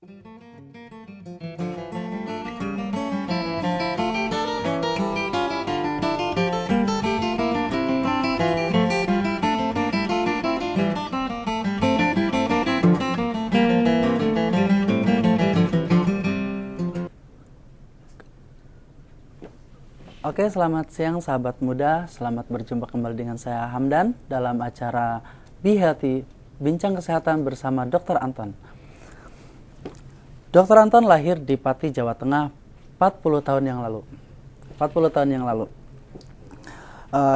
Oke, selamat siang sahabat muda. Selamat berjumpa kembali dengan saya Hamdan dalam acara Be Healthy, Bincang Kesehatan bersama Dr. Anton. Dr. Anton lahir di Pati, Jawa Tengah 40 tahun yang lalu.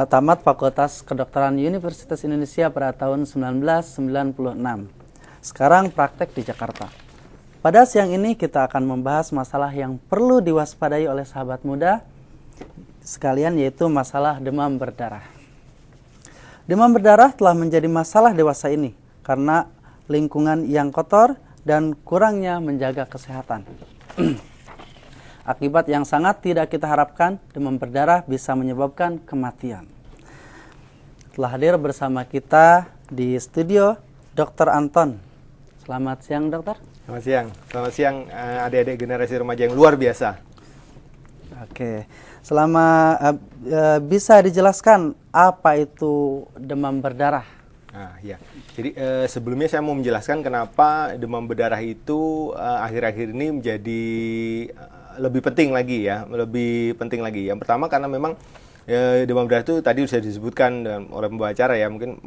Tamat Fakultas Kedokteran Universitas Indonesia pada tahun 1996. Sekarang praktek di Jakarta. Pada siang ini kita akan membahas masalah yang perlu diwaspadai oleh sahabat muda sekalian, yaitu masalah demam berdarah. Demam berdarah telah menjadi masalah dewasa ini karena lingkungan yang kotor dan kurangnya menjaga kesehatan. Akibat yang sangat tidak kita harapkan, demam berdarah bisa menyebabkan kematian. Telah hadir bersama kita di studio Dr. Anton. Selamat siang, dokter. Selamat siang adik-adik generasi remaja yang luar biasa. Oke. Bisa dijelaskan apa itu demam berdarah? Ya. Jadi sebelumnya saya mau menjelaskan kenapa demam berdarah itu akhir-akhir ini menjadi lebih penting lagi ya, Yang pertama karena memang demam berdarah itu tadi sudah disebutkan oleh pembicara ya, mungkin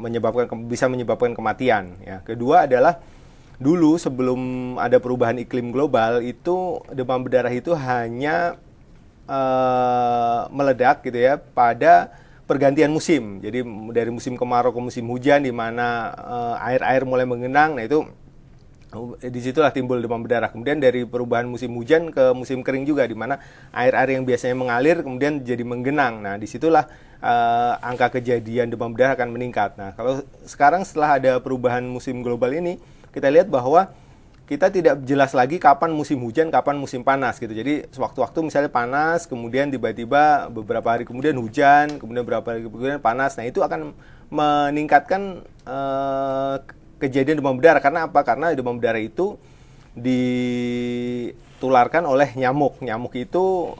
bisa menyebabkan kematian. Ya. Kedua adalah dulu sebelum ada perubahan iklim global itu demam berdarah itu hanya meledak gitu ya pada pergantian musim. Jadi dari musim kemarau ke musim hujan, di mana air-air mulai mengenang. Nah itu disitulah timbul demam berdarah. Kemudian dari perubahan musim hujan ke musim kering juga, di mana air-air yang biasanya mengalir kemudian jadi menggenang. Nah disitulah angka kejadian demam berdarah akan meningkat. Nah kalau sekarang setelah ada perubahan musim global ini, kita lihat bahwa kita tidak jelas lagi kapan musim hujan, kapan musim panas gitu. Jadi sewaktu-waktu misalnya panas, kemudian tiba-tiba beberapa hari kemudian hujan, kemudian beberapa hari kemudian panas. Nah itu akan meningkatkan kejadian demam berdarah. Karena apa? Karena demam berdarah itu ditularkan oleh nyamuk. Nyamuk itu,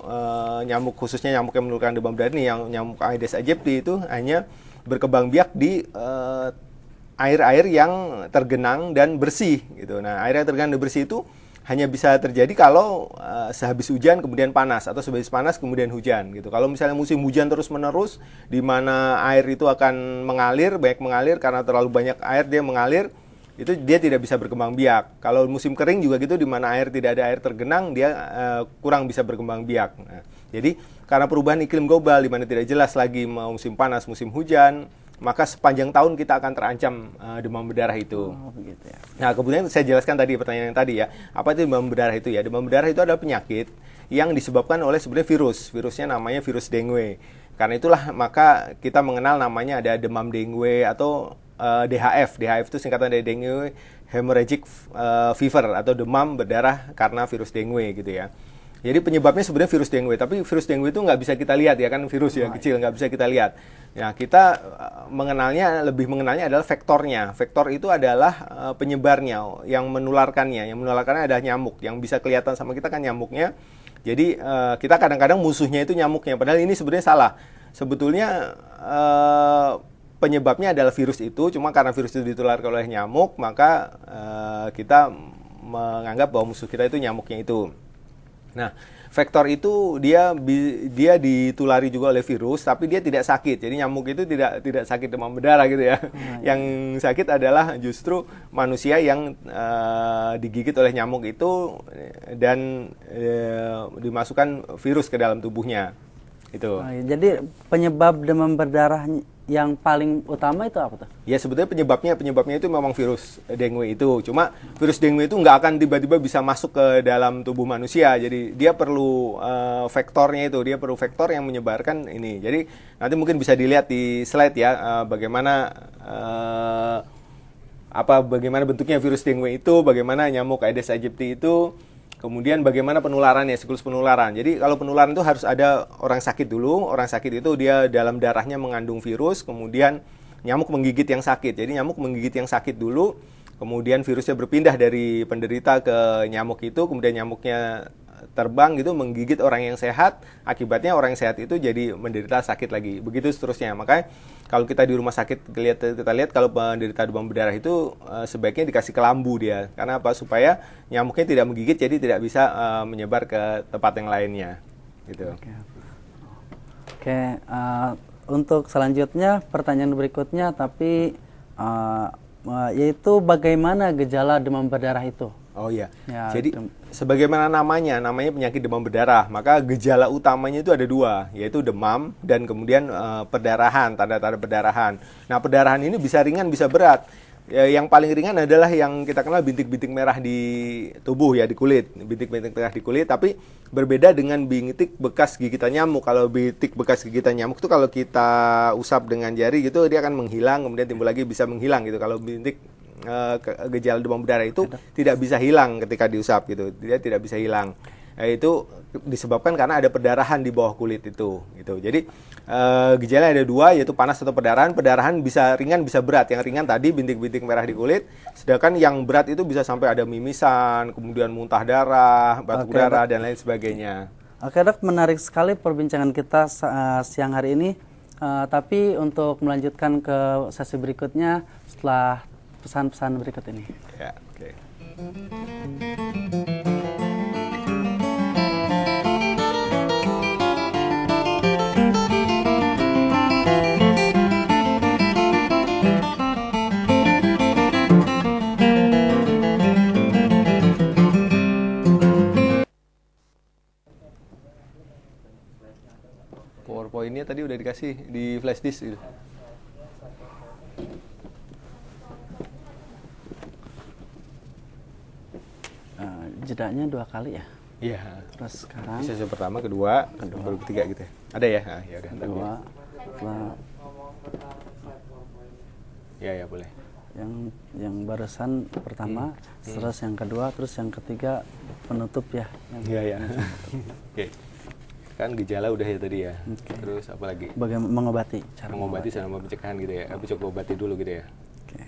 khususnya nyamuk yang menularkan demam berdarah ini, yang nyamuk Aedes aegypti itu hanya berkembang biak di air-air yang tergenang dan bersih gitu. Nah, air yang tergenang dan bersih itu hanya bisa terjadi kalau sehabis hujan kemudian panas, atau sehabis panas kemudian hujan gitu. Kalau misalnya musim hujan terus-menerus, di mana air itu akan banyak mengalir karena terlalu banyak air dia mengalir, itu dia tidak bisa berkembang biak. Kalau musim kering juga gitu, di mana tidak ada air tergenang, dia kurang bisa berkembang biak. Nah, jadi karena perubahan iklim global, di mana tidak jelas lagi mau musim panas, musim hujan, maka sepanjang tahun kita akan terancam demam berdarah itu. Begitu ya. Nah, kemudian saya jelaskan tadi pertanyaan yang tadi ya. Apa itu demam berdarah itu ya? Demam berdarah itu adalah penyakit yang disebabkan oleh sebenarnya virus. Virusnya namanya virus dengue. Karena itulah maka kita mengenal namanya ada demam dengue atau DHF. DHF itu singkatan dari dengue hemorrhagic fever, atau demam berdarah karena virus dengue gitu ya. Jadi penyebabnya sebenarnya virus dengue, tapi virus dengue itu nggak bisa kita lihat ya, kan virus ya kecil, nggak bisa kita lihat. Ya, kita lebih mengenalnya adalah vektornya. Vektor itu adalah penyebarnya, yang menularkannya. Yang menularkannya adalah nyamuk, yang bisa kelihatan sama kita kan nyamuknya. Jadi kita kadang-kadang musuhnya itu nyamuknya, padahal ini sebenarnya salah. Sebetulnya penyebabnya adalah virus itu, cuma karena virus itu ditularkan oleh nyamuk, maka kita menganggap bahwa musuh kita itu nyamuknya itu. Nah, vektor itu dia ditulari juga oleh virus, tapi dia tidak sakit. Jadi nyamuk itu tidak sakit demam berdarah gitu ya. Yang sakit adalah justru manusia yang digigit oleh nyamuk itu dan dimasukkan virus ke dalam tubuhnya. Itu. Jadi penyebab demam berdarah yang paling utama itu apa tuh? Ya sebetulnya penyebabnya itu memang virus dengue itu. Cuma virus dengue itu nggak akan tiba-tiba bisa masuk ke dalam tubuh manusia. Jadi dia perlu vektornya itu, dia perlu vektor yang menyebarkan ini. Jadi nanti mungkin bisa dilihat di slide ya, bagaimana bentuknya virus dengue itu, bagaimana nyamuk Aedes aegypti itu. Kemudian bagaimana penularannya, siklus penularan. Jadi kalau penularan itu harus ada orang sakit dulu. Orang sakit itu dia dalam darahnya mengandung virus, kemudian nyamuk menggigit yang sakit. Jadi nyamuk menggigit yang sakit dulu, kemudian virusnya berpindah dari penderita ke nyamuk itu, kemudian nyamuknya terbang gitu menggigit orang yang sehat, akibatnya orang yang sehat itu jadi menderita sakit lagi. Begitu seterusnya. Makanya kalau kita di rumah sakit kita lihat kalau penderita demam berdarah itu sebaiknya dikasih kelambu dia. Karena apa? Supaya nyamuknya tidak menggigit, jadi tidak bisa menyebar ke tempat yang lainnya. Gitu. Oke, untuk selanjutnya pertanyaan berikutnya, tapi yaitu bagaimana gejala demam berdarah itu? Oh iya, Ya, jadi sebagaimana namanya penyakit demam berdarah, maka gejala utamanya itu ada dua, yaitu demam dan kemudian perdarahan, tanda-tanda perdarahan. Nah, perdarahan ini bisa ringan, bisa berat. Yang paling ringan adalah yang kita kenal bintik-bintik merah di tubuh ya, di kulit, bintik-bintik merah di kulit. Tapi berbeda dengan bintik bekas gigitan nyamuk. Kalau bintik bekas gigitan nyamuk itu kalau kita usap dengan jari gitu dia akan menghilang, kemudian timbul lagi bisa menghilang gitu. Kalau bintik gejala demam berdarah itu tidak bisa hilang ketika diusap gitu, dia tidak bisa hilang. Itu disebabkan karena ada perdarahan di bawah kulit itu gitu. Jadi gejala ada dua, yaitu panas atau perdarahan. Perdarahan bisa ringan bisa berat. Yang ringan tadi bintik-bintik merah di kulit, sedangkan yang berat itu bisa sampai ada mimisan, kemudian muntah darah, batuk darah dan lain sebagainya. Oke dok, menarik sekali perbincangan kita siang hari ini. Tapi untuk melanjutkan ke sesi berikutnya setelah pesan-pesan berikut ini. Ya, oke. PowerPoint-nya tadi udah dikasih di flash disk gitu. Jedanya 2 kali ya? Iya. Terus sekarang Sesi pertama, kedua, baru ketiga gitu ya. Ada ya? Nah, ya udah. kedua, setelah Ya boleh. yang barusan pertama, terus yang kedua, terus yang ketiga penutup ya. Iya. Oke. Kan gejala udah ya tadi ya. Terus apa lagi? Bagaimana mengobati? Cara Mengobati sama pencegahan gitu ya. Tapi coba obati dulu gitu ya. Oke.